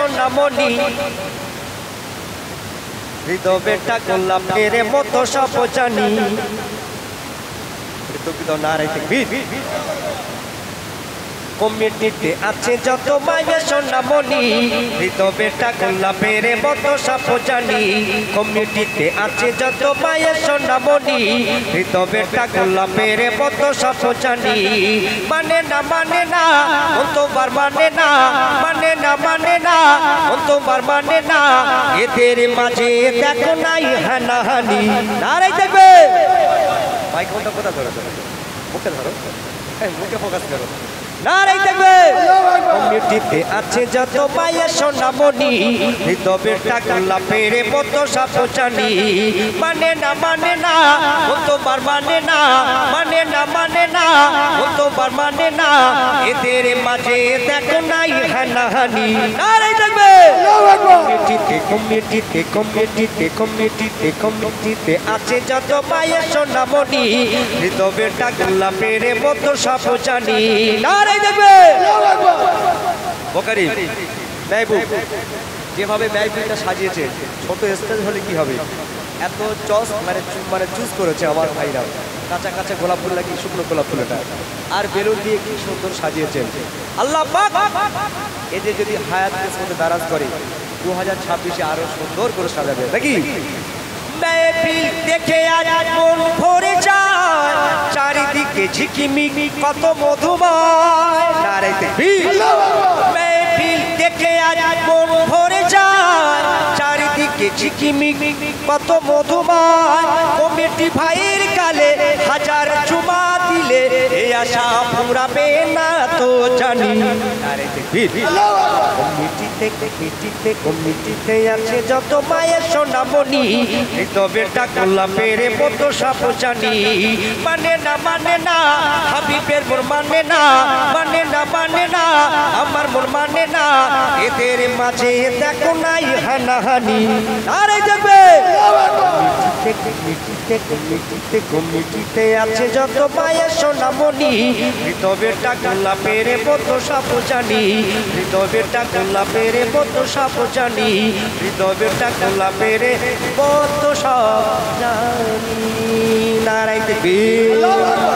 সোনামণি হৃদয় বেটা গোলাপের মতো সব জানি কমিটিতে আছে যত মায়ের সোনামণি হৃদয় বেটা গোলাপের মতো সব জানি কমিটিতে আছে যত মায়ের সোনামণি হৃদয় বেটা গোলাপের মতো সব জানি মানে না অন্তবার মানে না অন্তবার মানে না এদের মাঝে দেখো নাই হানাহানি নারাই দেখবে ভাই কোনটা কথা ধরো মুখে ধরো মুখে ফোকাস করো নারাই দেখবে কমিটিতে আছে যত মায়ের সোনামণি হৃদয় বেটা গোলাপের মতো সব জানি মানে না অন্তবার মানে না অন্তবার মানে না এদের মাঝে দেখো নাই হানাহানি নারাই দেখবে কমিটিতে আছে যত মায়ের সোনামণি হৃদয় বেটা গোলাপের মতো সব জানি নারাই দেখবে বোকারি মেহবুব যেভাবে মেহবুবটা সাজিয়েছে ছোট স্টেজ হলে কি হবে এত চস মানে চুজ করেছে আমার ভাইরা কাঁচা কাঁচা গোলাপ ফুল নাকি শুকনো গোলাপ ফুলটা আর বেলুন দিয়ে কি সুন্দর সাজিয়েছেন আল্লাহ পাক এদের যদি হায়াতের সাথে দারাজ করে 2026-এ আরো সুন্দর করে সাজাবে নাকি মেহফিল দেখে আজ মন ভরে যায় চারিদিকে ঝিকিমিকি কত মধুময় নারে তাকবীর মেহফিল দেখে আজ মন ভরে যায় চারিদিকে ঝিকিমিকি কত মধুময় কমিটি ভাইয়ের গালে হাজার চুমা দিলে এই আশা ফুরাবে না তো জানি নারে তাকবীর কমিটিতে আছে যত মায়ের সোনামণি হৃদয় বেটা গোলাপের মতো সব জানি মানে না হাবিবের মোর মানে না আমার মোর মানে না এদের মাঝে দেখো নাই হানাহানি আরে যাবে কমিটিতে আছে যত মায়ের সোনামণি হৃদয় বেটা গোলাপের মতো সব জানি হৃদয় বেটা গোলাপের মতো সব জানি হৃদয় বেটা গোলাপের মতো সব জানি নারাই তাকবীর